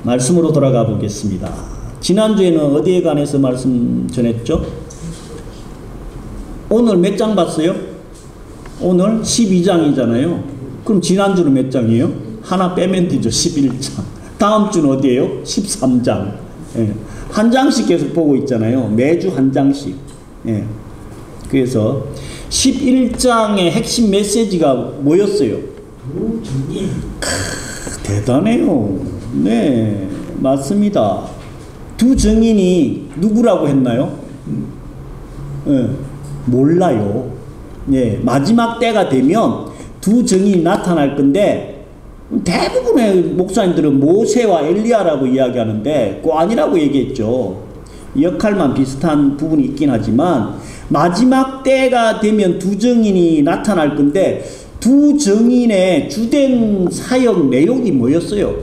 말씀으로 돌아가 보겠습니다. 지난주에는 어디에 관해서 말씀 전했죠? 오늘 몇 장 봤어요? 오늘 12장이잖아요. 그럼 지난주는 몇 장이에요? 하나 빼면 되죠. 11장. 다음 주는 어디예요? 13장. 예. 한 장씩 계속 보고 있잖아요. 매주 한 장씩. 예. 그래서 11장의 핵심 메시지가 뭐였어요? 대단해요. 네, 맞습니다. 두 증인이 누구라고 했나요? 예. 몰라요. 예. 마지막 때가 되면 두 증인이 나타날 건데 대부분의 목사님들은 모세와 엘리야라고 이야기하는데 그거 아니라고 얘기했죠. 역할만 비슷한 부분이 있긴 하지만 마지막 때가 되면 두 증인이 나타날 건데 두 증인의 주된 사역 내용이 뭐였어요?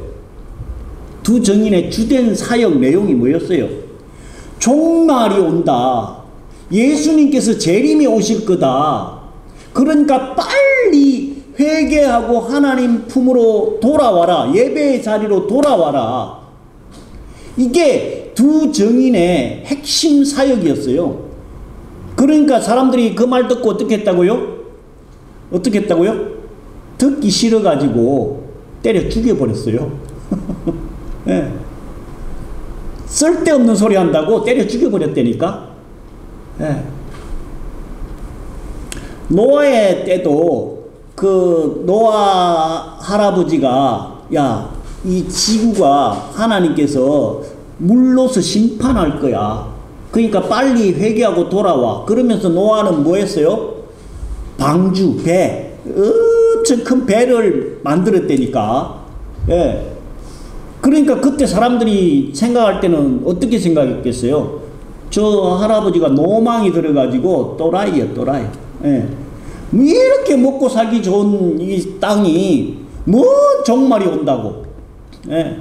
두 증인의 주된 사역 내용이 뭐였어요? 종말이 온다. 예수님께서 재림이 오실 거다. 그러니까 빨리 회개하고 하나님 품으로 돌아와라. 예배의 자리로 돌아와라. 이게 두 증인의 핵심 사역이었어요. 그러니까 사람들이 그 말 듣고 어떻게 했다고요? 어떻게 했다고요? 듣기 싫어가지고 때려 죽여버렸어요. 네. 쓸데없는 소리 한다고 때려 죽여버렸다니까. 네. 노아의 때도 그 노아 할아버지가 야, 이 지구가 하나님께서 물로서 심판할 거야. 그러니까 빨리 회개하고 돌아와. 그러면서 노아는 뭐 했어요? 방주, 배, 엄청 큰 배를 만들었다니까. 예. 그러니까 그때 사람들이 생각할 때는 어떻게 생각했겠어요? 저 할아버지가 노망이 들어가지고 또라이야, 또라이. 예. 이렇게 먹고 살기 좋은 이 땅이 뭔 종말이 온다고. 예.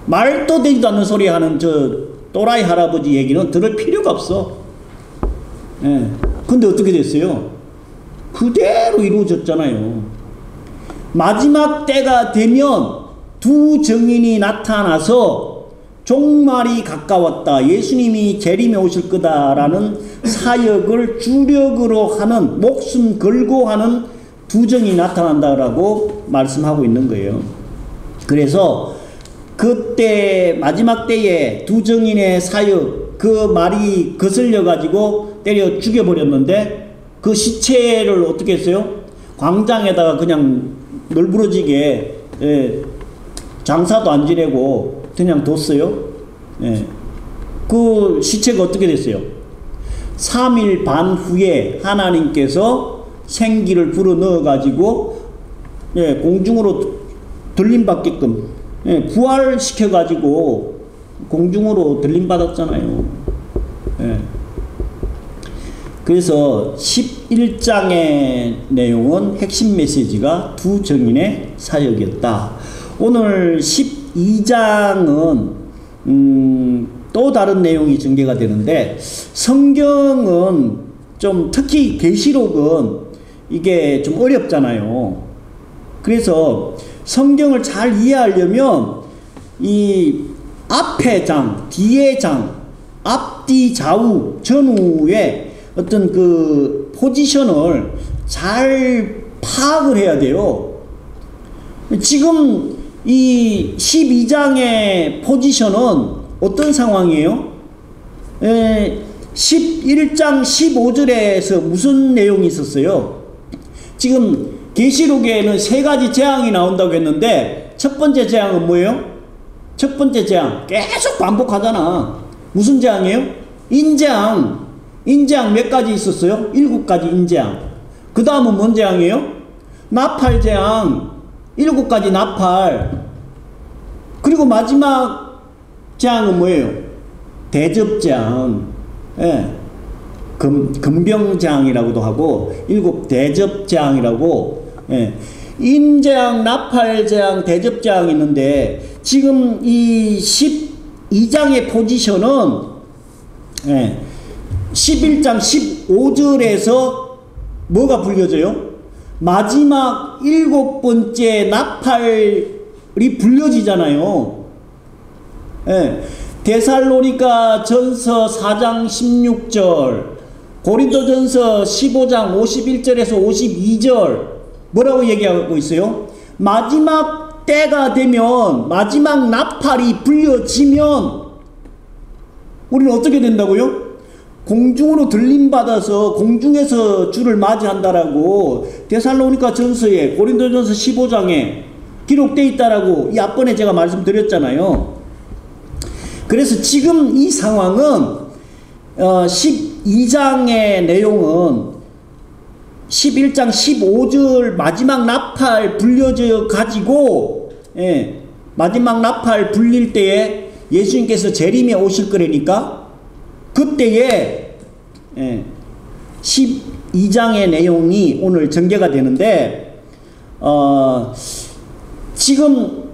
말도 되지도 않는 소리 하는 저 또라이 할아버지 얘기는 들을 필요가 없어. 예. 근데 어떻게 됐어요? 그대로 이루어졌잖아요. 마지막 때가 되면 두 증인이 나타나서 종말이 가까웠다. 예수님이 재림에 오실 거다라는 사역을 주력으로 하는, 목숨 걸고 하는 두 증인이 나타난다라고 말씀하고 있는 거예요. 그래서 그때 마지막 때에 두 증인의 사역, 그 말이 거슬려 가지고 때려 죽여버렸는데 그 시체를 어떻게 했어요? 광장에다가 그냥 널브러지게, 예, 장사도 안 지내고 그냥 뒀어요. 예. 그 시체가 어떻게 됐어요? 3일 반 후에 하나님께서 생기를 불어 넣어 가지고, 예, 공중으로 들림받게끔, 예, 부활시켜 가지고 공중으로 들림받았잖아요. 예. 그래서 11장의 내용은 핵심 메시지가 두 증인의 사역이었다. 오늘 12장은 또 다른 내용이 전개가 되는데, 성경은 좀, 특히 계시록은 이게 좀 어렵잖아요. 그래서 성경을 잘 이해하려면 이 앞의 장, 뒤의 장, 앞뒤 좌우 전후의 어떤 그 포지션을 잘 파악을 해야 돼요. 지금 이 12장의 포지션은 어떤 상황이에요? 11장 15절에서 무슨 내용이 있었어요? 지금 계시록에는 세 가지 재앙이 나온다고 했는데 첫 번째 재앙은 뭐예요? 첫 번째 재앙 계속 반복하잖아. 무슨 재앙이에요? 인재앙. 인재앙 몇 가지 있었어요? 7가지 인재앙. 그 다음은 뭔 재앙이에요? 나팔재앙. 7가지 나팔. 그리고 마지막 재앙은 뭐예요? 대접재앙. 예. 금병재앙이라고도 하고 7 대접재앙이라고. 예. 인재앙, 나팔재앙, 대접재앙이 있는데 지금 이 12장의 포지션은, 예, 11장 15절에서 뭐가 불려져요? 마지막 7번째 나팔 불려지잖아요. 예. 데살로니가 전서 4장 16절, 고린도 전서 15장 51절에서 52절, 뭐라고 얘기하고 있어요? 마지막 때가 되면, 마지막 나팔이 불려지면, 우리는 어떻게 된다고요? 공중으로 들림받아서 공중에서 주를 맞이한다라고 데살로니가 전서에, 고린도 전서 15장에 기록되어 있다라고 이 앞번에 제가 말씀드렸잖아요. 그래서 지금 이 상황은 12장의 내용은 11장 15절 마지막 나팔 불려져 가지고, 예, 마지막 나팔 불릴 때에 예수님께서 재림에 오실 거라니까 그때에, 예, 12장의 내용이 오늘 전개가 되는데, 지금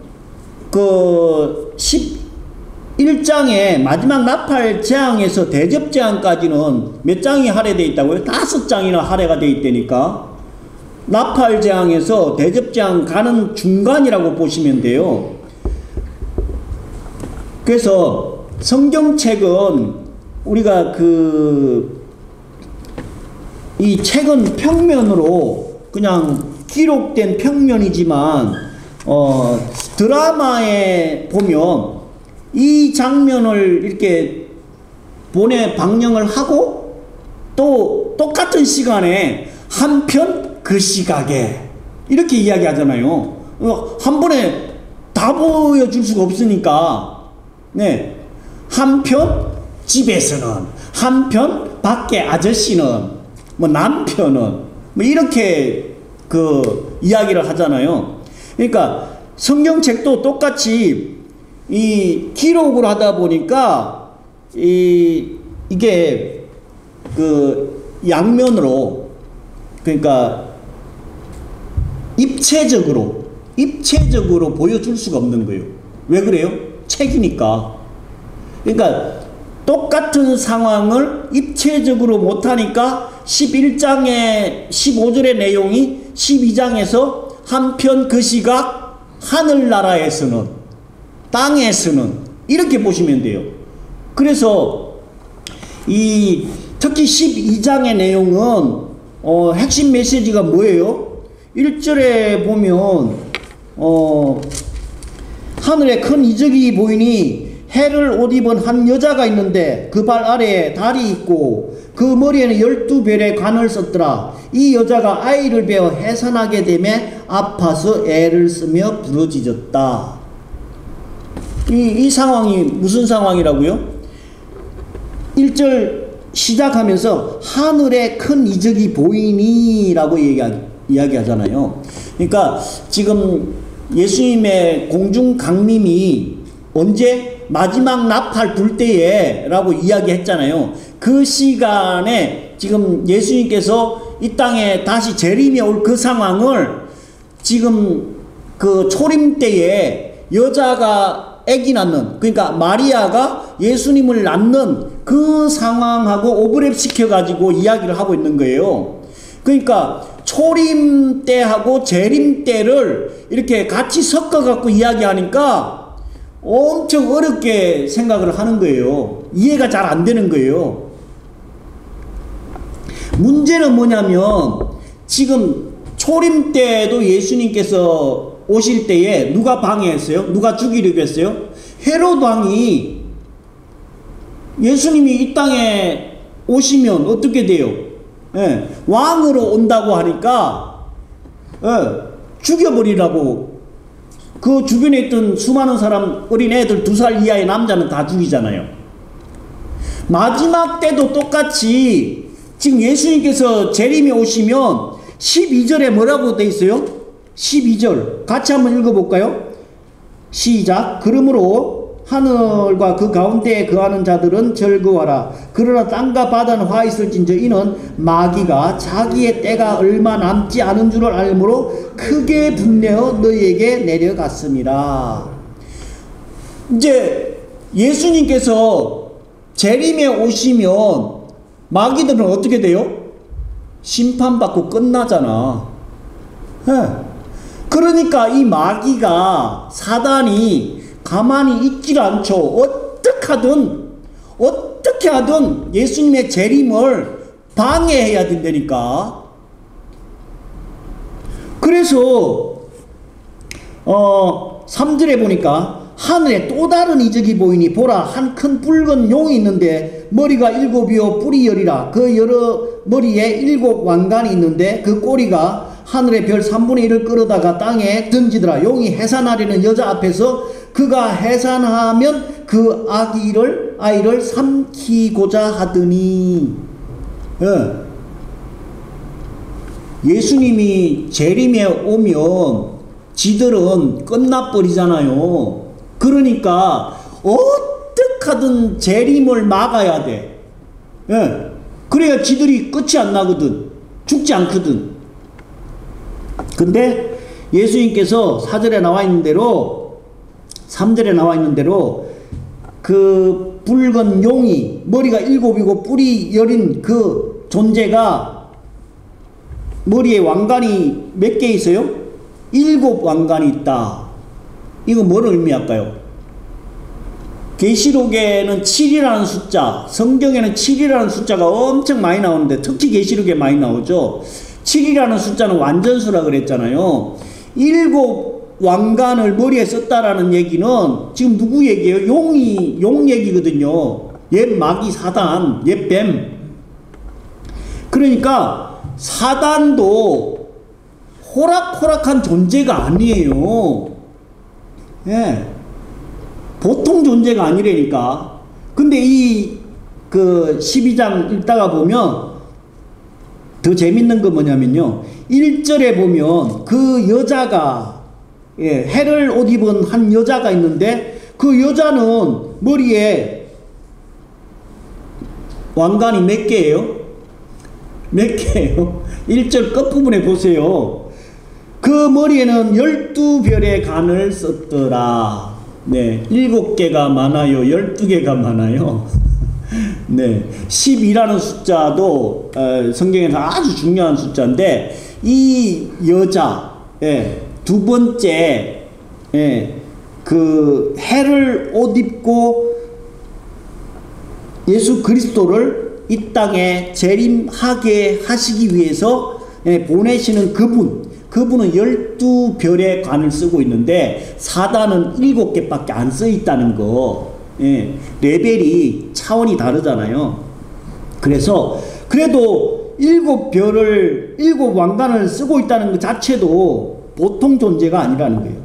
그 11장의 마지막 나팔 재앙에서 대접 재앙까지는 몇 장이 할애되어 있다고요? 5장이나 할애가 되어 있다니까. 나팔 재앙에서 대접 재앙 가는 중간이라고 보시면 돼요. 그래서 성경책은 우리가 이 책은 평면으로 그냥 기록된 평면이지만, 드라마에 보면 이 장면을 이렇게 방영을 하고 또 똑같은 시간에 한편 그 시각에 이렇게 이야기하잖아요. 한 번에 다 보여줄 수가 없으니까, 네, 한편 집에서는, 한편 밖에 아저씨는, 뭐 남편은 뭐 이렇게 이야기를 하잖아요. 그러니까 성경책도 똑같이 이 기록을 하다 보니까 이게 양면으로, 그러니까 입체적으로 보여줄 수가 없는 거예요. 왜 그래요? 책이니까. 그러니까 똑같은 상황을 입체적으로 못하니까 11장의 15절의 내용이 12장에서 한편 그 시각 하늘나라에서는, 땅에서는 이렇게 보시면 돼요. 그래서 특히 12장의 내용은 핵심 메시지가 뭐예요? 1절에 보면 하늘에 큰 이적이 보이니 해를 옷 입은 한 여자가 있는데 그 발 아래에 달이 있고 그 머리에는 12별의 관을 썼더라. 이 여자가 아이를 베어 해산하게 되매 아파서 애를 쓰며 부러지졌다. 이 상황이 무슨 상황이라고요? 1절 시작하면서 하늘에 큰 이적이 보이니 라고 이야기하잖아요. 그러니까 지금 예수님의 공중 강림이 언제? 마지막 나팔 불 때에 라고 이야기했잖아요. 그 시간에 지금 예수님께서 이 땅에 다시 재림이 올 그 상황을 지금 초림 때에 여자가 아기 낳는, 그러니까 마리아가 예수님을 낳는 그 상황하고 오버랩 시켜가지고 이야기를 하고 있는 거예요. 그러니까 초림 때하고 재림 때를 이렇게 같이 섞어갖고 이야기하니까 엄청 어렵게 생각을 하는 거예요. 이해가 잘 안 되는 거예요. 문제는 뭐냐면 지금 초림 때도 예수님께서 오실 때에 누가 방해했어요? 누가 죽이려고 했어요? 헤롯 왕이 예수님이 이 땅에 오시면 어떻게 돼요? 예, 왕으로 온다고 하니까 죽여버리라고 그 주변에 있던 수많은 사람, 어린 애들 2살 이하의 남자는 다 죽이잖아요. 마지막 때도 똑같이 지금 예수님께서 재림이 오시면 12절에 뭐라고 돼 있어요? 12절 같이 한번 읽어볼까요? 시작. 그러므로 하늘과 그 가운데에 거하는 자들은 즐거워하라. 그러나 땅과 바다는 화 있을진저 이는 마귀가 자기의 때가 얼마 남지 않은 줄을 알므로 크게 분내어 너희에게 내려갔습니다. 이제 예수님께서 재림에 오시면 마귀들은 어떻게 돼요? 심판받고 끝나잖아. 네. 그러니까 이 마귀가, 사단이 가만히 있질 않죠. 어떻게 하든 예수님의 재림을 방해해야 된다니까. 그래서 3절에 보니까 하늘에 또 다른 이적이 보이니 보라, 한 큰 붉은 용이 있는데 머리가 7이요 뿔이 10이라. 그 여러 머리에 7 왕관이 있는데 그 꼬리가 하늘의 별 3분의 1을 끌어다가 땅에 던지더라. 용이 해산하려는 여자 앞에서 그가 해산하면 그 아이를 삼키고자 하더니. 예수님이 재림에 오면 지들은 끝나버리잖아요. 그러니까 어떻게든 재림을 막아야 돼. 그래야 지들이 끝이 안 나거든. 죽지 않거든. 근데 예수님께서 4절에 나와 있는 대로, 3절에 나와 있는 대로 그 붉은 용이 머리가 7이고 뿔이 10인 그 존재가 머리에 왕관이 몇 개 있어요? 7 왕관이 있다. 이거 뭘 의미할까요? 계시록에는 7이라는 숫자, 성경에는 7이라는 숫자가 엄청 많이 나오는데 특히 계시록에 많이 나오죠. 7이라는 숫자는 완전수라 그랬잖아요. 7 왕관을 머리에 썼다라는 얘기는 지금 누구 얘기예요? 용 얘기거든요. 옛 마귀 사단, 옛 뱀. 그러니까 사단도 호락호락한 존재가 아니에요. 보통 존재가 아니라니까. 근데 그 12장 읽다가 보면 더 재밌는 건 뭐냐면요. 1절에 보면 그 여자가, 해를 옷 입은 한 여자가 있는데 그 여자는 머리에 왕관이 몇 개예요? 몇 개예요? 1절 끝부분에 보세요. 그 머리에는 12별의 관을 썼더라. 네, 7개가 많아요? 12개가 많아요? 네, 10이라는 숫자도 성경에서 아주 중요한 숫자인데 이 여자, 두 번째, 그 해를 옷 입고 예수 그리스도를 이 땅에 재림하게 하시기 위해서 보내시는 그분은 12별의 관을 쓰고 있는데 사단은 7개밖에 안 써 있다는 거. 레벨이 차원이 다르잖아요. 그래서 그래도 7 왕관을 쓰고 있다는 것 자체도 보통 존재가 아니라는 거예요.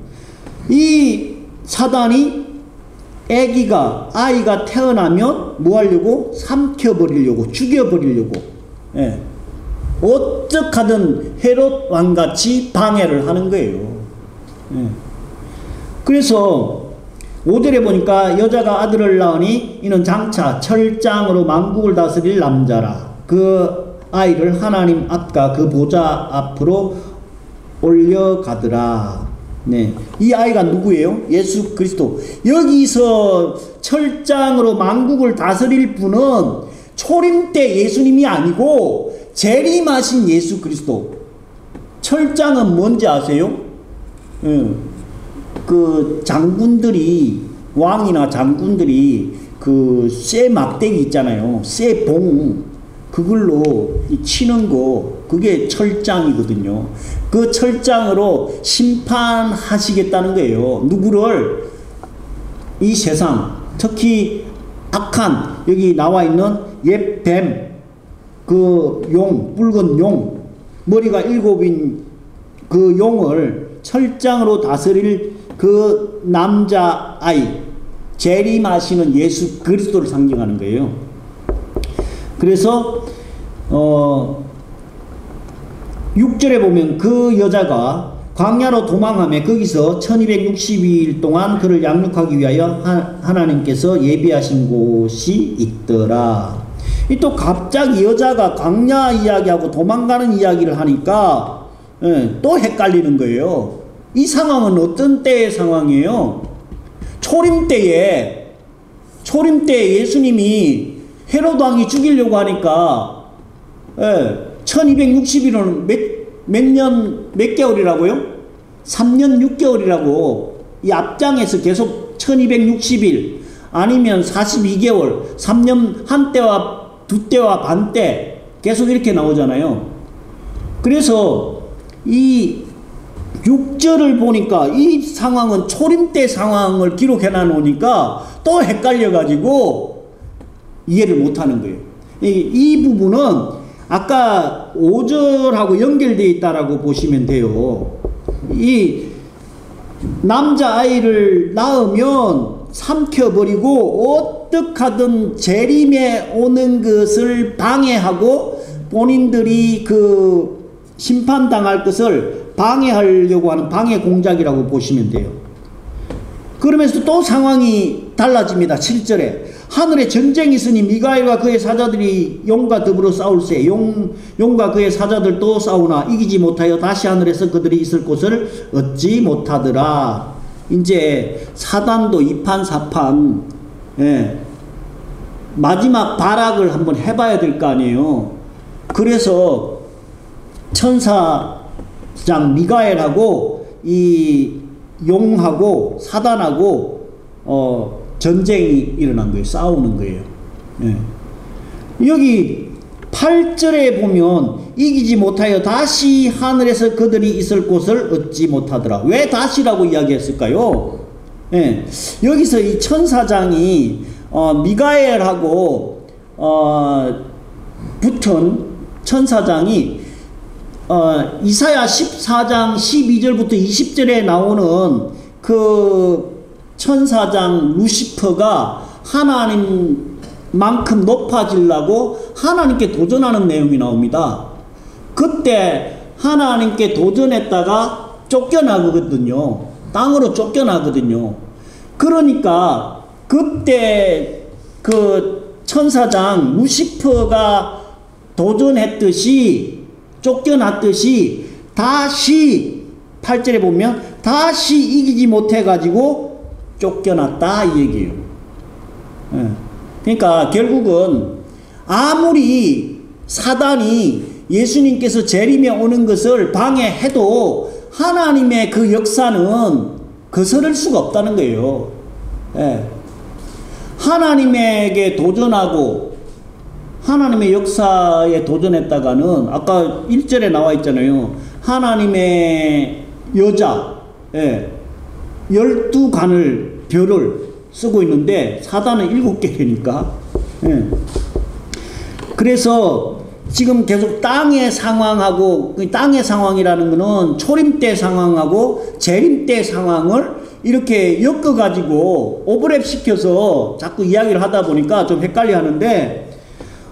이 사단이 아이가 태어나면 뭐 하려고? 삼켜버리려고, 죽여버리려고. 어떻게든 헤롯 왕같이 방해를 하는 거예요. 그래서 5절에 보니까 여자가 아들을 낳으니 이는 장차 철장으로 만국을 다스릴 남자라. 그 아이를 하나님 앞과 그 보좌 앞으로 올려가더라. 네, 이 아이가 누구예요? 예수 그리스도. 여기서 철장으로 만국을 다스릴 분은 초림 때 예수님이 아니고 재림하신 예수 그리스도. 철장은 뭔지 아세요? 그 장군들이, 왕이나 장군들이 그 쇠 막대기 있잖아요. 쇠 봉, 그걸로 치는 거, 그게 철장이거든요. 그 철장으로 심판하시겠다는 거예요. 누구를? 이 세상, 특히 악한, 여기 나와 있는 옛 뱀, 그 용, 붉은 용, 머리가 7인 그 용을 철장으로 다스릴 그 남자아이, 재림하시는 예수 그리스도를 상징하는 거예요. 그래서 6절에 보면 그 여자가 광야로 도망하며 거기서 1262일 동안 그를 양육하기 위하여 하나님께서 예비하신 곳이 있더라. 또 갑자기 여자가 광야 이야기하고 도망가는 이야기를 하니까 또 헷갈리는 거예요. 이 상황은 어떤 때의 상황이에요? 초림 때에 예수님이 헤롯 왕이 죽이려고 하니까 1260일은 몇 개월이라고요? 3년 6개월이라고 이 앞장에서 계속 1260일 아니면 42개월, 3년 한 때와 두 때와 반 때 계속 이렇게 나오잖아요. 그래서 이 6절을 보니까 이 상황은 초림 때 상황을 기록해 놔놓으니까 또 헷갈려가지고 이해를 못하는 거예요. 이 부분은 아까 5절하고 연결되어 있다라고 보시면 돼요. 이 남자아이를 낳으면 삼켜버리고 어떡하든 재림에 오는 것을 방해하고 본인들이 그 심판당할 것을 방해하려고 하는 방해 공작이라고 보시면 돼요. 그러면서 또 상황이 달라집니다. 7절에 하늘에 전쟁이 있으니 미가엘과 그의 사자들이 용과 더불어 싸울세 용과 그의 사자들도 싸우나 이기지 못하여 다시 하늘에서 그들이 있을 곳을 얻지 못하더라. 이제 사단도 이판사판 마지막 발악을 한번 해봐야 될 거 아니에요. 그래서 천사장 미가엘하고 이 용하고 사단하고 전쟁이 일어난 거예요. 싸우는 거예요. 여기 8절에 보면 이기지 못하여 다시 하늘에서 그들이 있을 곳을 얻지 못하더라. 왜 다시라고 이야기했을까요? 여기서 이 천사장이 미가엘하고 붙은 천사장이 이사야 14장 12절부터 20절에 나오는 그 천사장 루시퍼가 하나님만큼 높아지려고 하나님께 도전하는 내용이 나옵니다. 그때 하나님께 도전했다가 쫓겨나거든요. 땅으로 쫓겨나거든요. 그러니까 그때 그 천사장 루시퍼가 도전했듯이 쫓겨났듯이 다시 8절에 보면 다시 이기지 못해가지고 쫓겨났다 이 얘기예요. 그러니까 결국은 아무리 사단이 예수님께서 재림에 오는 것을 방해해도 하나님의 그 역사는 거스를 수가 없다는 거예요. 하나님에게 도전하고 하나님의 역사에 도전했다가는 아까 1절에 나와 있잖아요. 하나님의 여자 12간을 별을 쓰고 있는데 사단은 7개니까 그래서 지금 계속 땅의 상황하고 땅의 상황이라는 거는 초림 때 상황하고 재림 때 상황을 이렇게 엮어가지고 오버랩 시켜서 자꾸 이야기를 하다 보니까 좀 헷갈려 하는데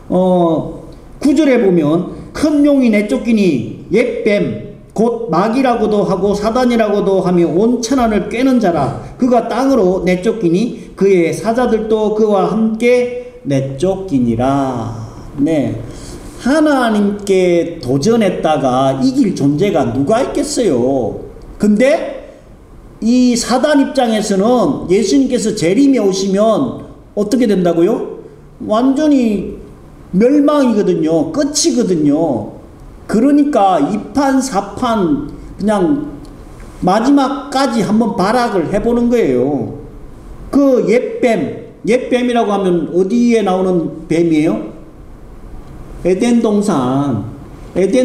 9절에 보면 큰 용이 내쫓기니 옛뱀 곧 마귀라고도 하고 사단이라고도 하며 온 천하를 꿰는 자라 그가 땅으로 내쫓기니 그의 사자들도 그와 함께 내쫓기니라. 네, 하나님께 도전했다가 이길 존재가 누가 있겠어요. 근데 이 사단 입장에서는 예수님께서 재림에 오시면 어떻게 된다고요? 완전히 멸망이거든요. 끝이거든요. 그러니까 이판사판 그냥 마지막까지 한번 발악을 해보는 거예요. 그 옛뱀이라고 하면 어디에 나오는 뱀이에요? 에덴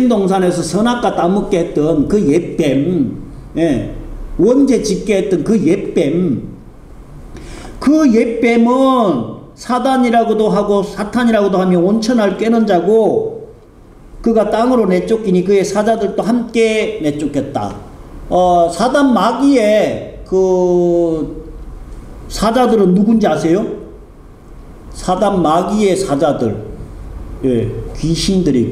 동산에서 선악과 따먹게 했던 그 옛뱀, 원죄 짓게 했던 그 옛뱀, 그 옛뱀은 사단이라고도 하고 사탄이라고도 하며 온천을 꿰는 자고 그가 땅으로 내쫓기니 그의 사자들도 함께 내쫓겠다. 사단 마귀의 그 사자들은 누군지 아세요? 사단 마귀의 사자들, 귀신들.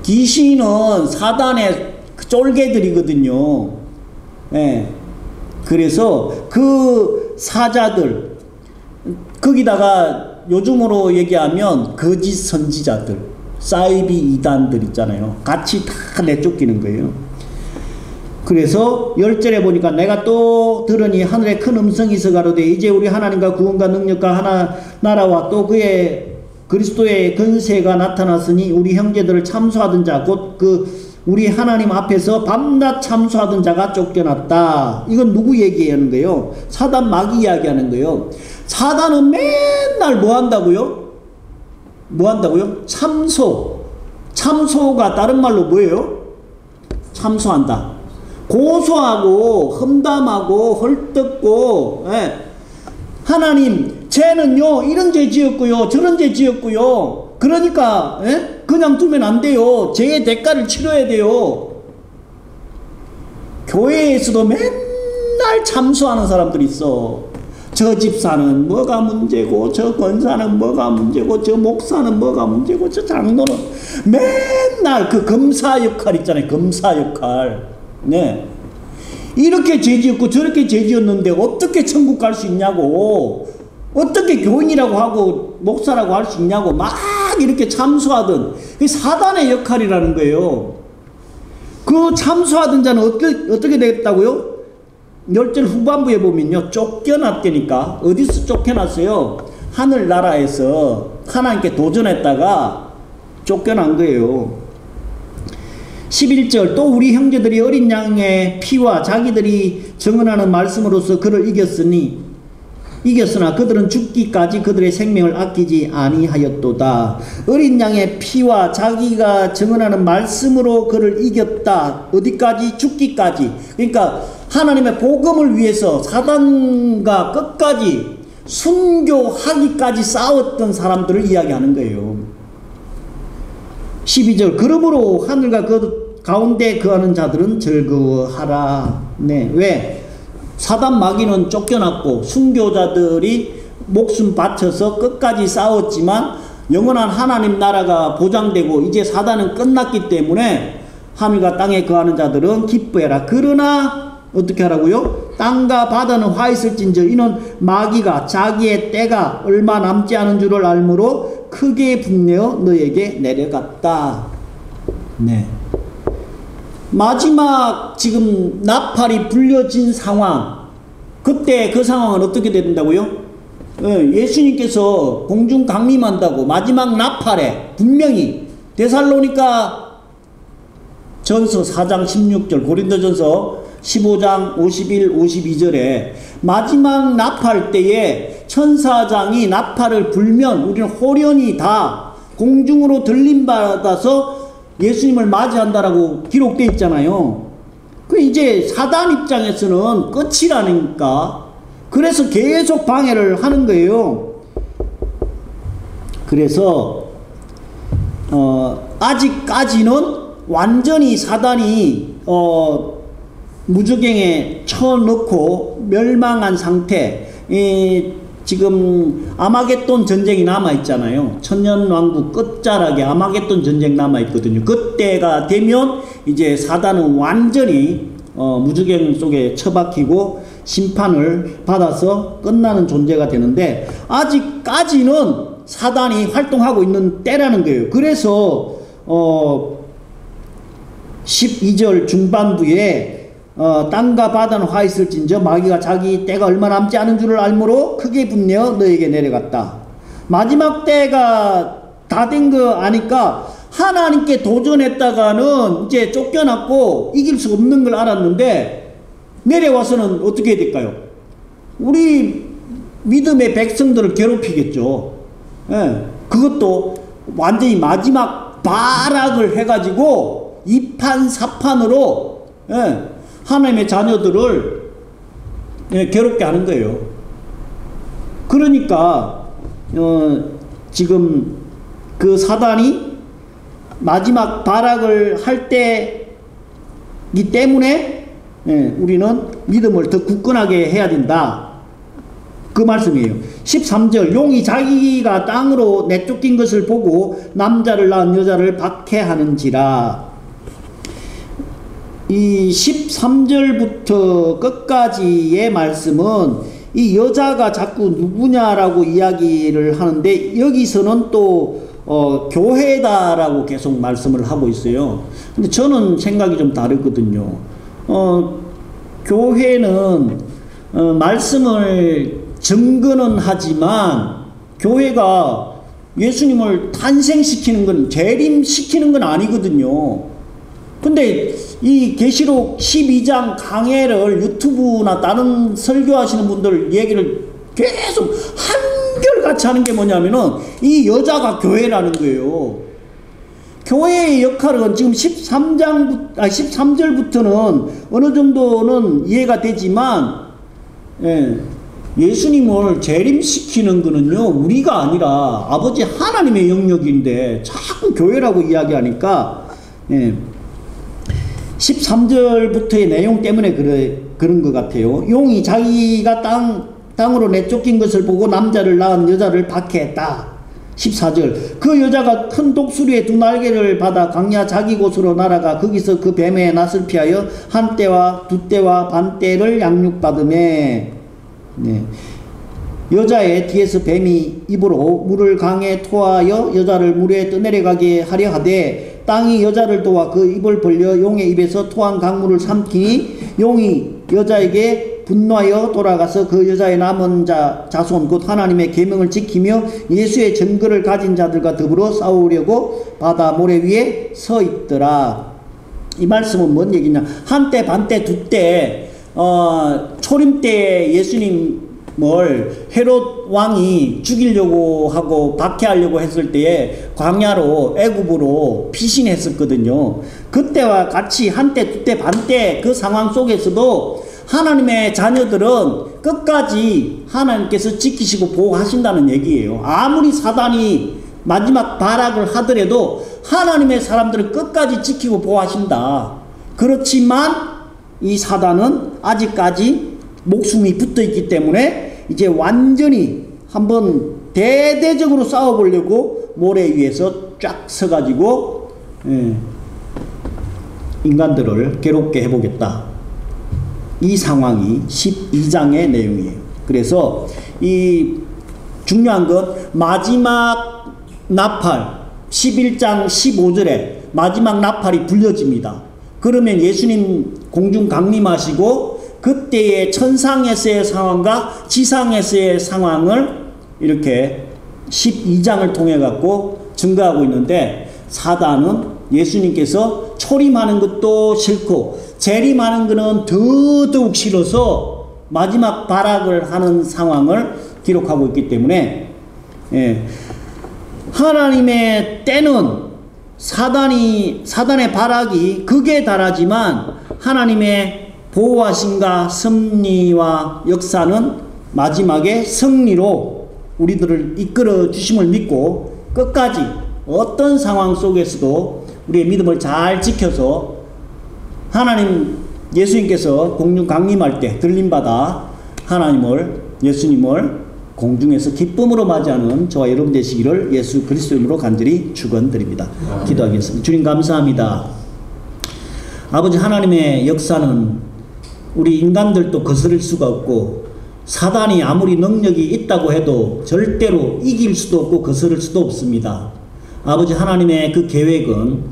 귀신은 사단의 쫄개들이거든요. 그래서 그 사자들, 거기다가 요즘으로 얘기하면 거짓 선지자들, 사이비 이단들 있잖아요. 같이 다 내쫓기는 거예요. 그래서 10절에 보니까 내가 또 들으니 하늘에 큰 음성이 있어 가로되 이제 우리 하나님과 구원과 능력과 하나 나라와 또 그의 그리스도의 근세가 나타났으니 우리 형제들을 참소하던 자 곧 그 우리 하나님 앞에서 밤낮 참수하던 자가 쫓겨났다. 이건 누구 얘기하는 거예요? 사단 마귀 이야기하는 거예요. 사단은 맨날 뭐 한다고요? 뭐 한다고요? 참소. 참소가 다른 말로 뭐예요? 참소한다. 고소하고 험담하고 헐뜯고, 예. 하나님, 쟤는요 이런 죄 지었고요, 저런 죄 지었고요. 그러니까 예? 그냥 두면 안 돼요. 죄의 대가를 치러야 돼요. 교회에서도 맨날 참소하는 사람들이 있어. 저 집사는 뭐가 문제고, 저 권사는 뭐가 문제고, 저 목사는 뭐가 문제고, 저 장로는 맨날 그 검사 역할 있잖아요. 검사 역할. 네. 이렇게 죄 지었고 저렇게 죄 지었는데 어떻게 천국 갈 수 있냐고, 어떻게 교인이라고 하고 목사라고 할 수 있냐고 막 이렇게 참수하던, 그게 사단의 역할이라는 거예요. 그 참수하던 자는 어떻게 되겠다고요? 10절 후반부에 보면요, 쫓겨났다니까. 어디서 쫓겨났어요? 하늘나라에서 하나님께 도전했다가 쫓겨난 거예요. 11절, 또 우리 형제들이 어린 양의 피와 자기들이 증언하는 말씀으로서 그를 이겼으나 그들은 죽기까지 그들의 생명을 아끼지 아니하였도다. 어린 양의 피와 자기가 증언하는 말씀으로 그를 이겼다. 어디까지? 죽기까지. 그러니까 하나님의 복음을 위해서 사단과 끝까지 순교하기까지 싸웠던 사람들을 이야기하는 거예요. 12절, 그러므로 하늘과 그 가운데 거하는 자들은 즐거워하라. 네, 왜? 사단 마귀는 쫓겨났고 순교자들이 목숨 바쳐서 끝까지 싸웠지만 영원한 하나님 나라가 보장되고 이제 사단은 끝났기 때문에 하늘과 땅에 거하는 자들은 기뻐해라. 그러나 어떻게 하라고요? 땅과 바다는 화 있을진저 이는 마귀가 자기의 때가 얼마 남지 않은 줄을 알므로 크게 분내어 너에게 내려갔다. 네. 마지막 지금 나팔이 불려진 상황, 그때 그 상황은 어떻게 된다고요? 예수님께서 공중 강림한다고 마지막 나팔에 분명히 데살로니가 전서 4장 16절, 고린도전서 15장 51, 52절에 마지막 나팔 때에 천사장이 나팔을 불면 우리는 호련히 다 공중으로 들림받아서 예수님을 맞이한다라고 기록되어 있잖아요. 그 이제 사단 입장에서는 끝이라니까. 그래서 계속 방해를 하는 거예요. 그래서 아직까지는 완전히 사단이 무저갱에 쳐넣고 멸망한 상태. 지금 아마겟돈 전쟁이 남아있잖아요. 천년왕국 끝자락에 아마겟돈 전쟁 남아있거든요. 그때가 되면 이제 사단은 완전히 무저갱 속에 처박히고 심판을 받아서 끝나는 존재가 되는데 아직까지는 사단이 활동하고 있는 때라는 거예요. 그래서 12절 중반부에 땅과 바다는 화 있을진저 마귀가 자기 때가 얼마 남지 않은 줄을 알므로 크게 분내어 너에게 내려갔다. 마지막 때가 다 된 거 아니까 하나님께 도전했다가는 이제 쫓겨났고 이길 수 없는 걸 알았는데 내려와서는 어떻게 해야 될까요? 우리 믿음의 백성들을 괴롭히겠죠. 예, 그것도 완전히 마지막 발악을 해가지고 2판 4판으로 하나님의 자녀들을 괴롭게 하는 거예요. 그러니까 지금 그 사단이 마지막 발악을 할 때이기 때문에 우리는 믿음을 더 굳건하게 해야 된다. 그 말씀이에요. 13절, 용이 자기가 땅으로 내쫓긴 것을 보고 남자를 낳은 여자를 박해하는지라. 이 13절부터 끝까지의 말씀은 이 여자가 자꾸 누구냐라고 이야기를 하는데 여기서는 또 교회다라고 계속 말씀을 하고 있어요. 근데 저는 생각이 좀 다르거든요. 교회는 말씀을 증거는 하지만 교회가 예수님을 탄생시키는 건, 재림시키는 건 아니거든요. 근데 이 계시록 12장 강해를 유튜브나 다른 설교하시는 분들 얘기를 계속 한결같이 하는 게 뭐냐면은 이 여자가 교회라는 거예요. 교회의 역할은 지금 13절부터는 어느 정도는 이해가 되지만, 예수님을 재림시키는 거는요, 우리가 아니라 아버지 하나님의 영역인데 자꾸 교회라고 이야기하니까, 13절부터의 내용 때문에 그런 것 같아요. 용이 자기가 땅으로 내쫓긴 것을 보고 남자를 낳은 여자를 박해했다. 14절 그 여자가 큰 독수리의 두 날개를 받아 광야 자기 곳으로 날아가 거기서 그 뱀의 낯을 피하여 한 떼와 두 떼와 반 떼를 양육받으매. 여자의 뒤에서 뱀이 입으로 물을 강에 토하여 여자를 물에 떠내려가게 하려 하되 땅이 여자를 도와 그 입을 벌려 용의 입에서 토한 강물을 삼키니 용이 여자에게 분노하여 돌아가서 그 여자의 남은 자손 곧 하나님의 계명을 지키며 예수의 증거를 가진 자들과 더불어 싸우려고 바다 모래 위에 서 있더라. 이 말씀은 뭔 얘기냐? 한때 반때 두때 초림 때 예수님을 헤롯 왕이 죽이려고 하고 박해하려고 했을 때에 광야로 애굽으로 피신했었거든요. 그때와 같이 한때 두때 반때 그 상황 속에서도 하나님의 자녀들은 끝까지 하나님께서 지키시고 보호하신다는 얘기예요. 아무리 사단이 마지막 발악을 하더라도 하나님의 사람들을 끝까지 지키고 보호하신다. 그렇지만 이 사단은 아직까지 목숨이 붙어 있기 때문에 이제 완전히 한번 대대적으로 싸워보려고 모래 위에서 쫙 서가지고 인간들을 괴롭게 해보겠다. 이 상황이 12장의 내용이에요. 그래서 이 중요한 건 마지막 나팔 11장 15절에 마지막 나팔이 불려집니다. 그러면 예수님 공중 강림하시고 그때의 천상에서의 상황과 지상에서의 상황을 이렇게 12장을 통해 갖고 증거하고 있는데, 사단은 예수님께서 초림하는 것도 싫고 재림하는 것은 더더욱 싫어서 마지막 발악을 하는 상황을 기록하고 있기 때문에, 하나님의 때는 사단의 발악이 극에 달하지만 하나님의 보호하심과 섭리와 역사는 마지막에 승리로 우리들을 이끌어 주심을 믿고 끝까지 어떤 상황 속에서도 우리의 믿음을 잘 지켜서 하나님 예수님께서 공중 강림할 때 들림받아 예수님을 공중에서 기쁨으로 맞이하는 저와 여러분 되시기를 예수 그리스도 이름으로 간절히 축원드립니다. 기도하겠습니다. 주님 감사합니다. 아버지 하나님의 역사는 우리 인간들도 거스를 수가 없고 사단이 아무리 능력이 있다고 해도 절대로 이길 수도 없고 거스를 수도 없습니다. 아버지 하나님의 그 계획은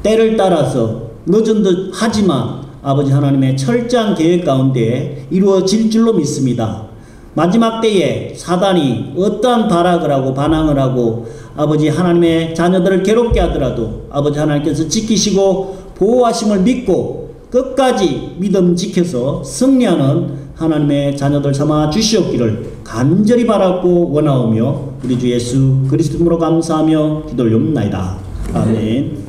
때를 따라서 늦은 듯 하지만 아버지 하나님의 철저한 계획 가운데 이루어질 줄로 믿습니다. 마지막 때에 사단이 어떠한 발악을 하고 반항을 하고 아버지 하나님의 자녀들을 괴롭게 하더라도 아버지 하나님께서 지키시고 보호하심을 믿고 끝까지 믿음 지켜서 승리하는 하나님의 자녀들 삼아 주시옵기를 간절히 바라고 원하오며 우리 주 예수 그리스도로 감사하며 기도를 옵나이다. 아멘.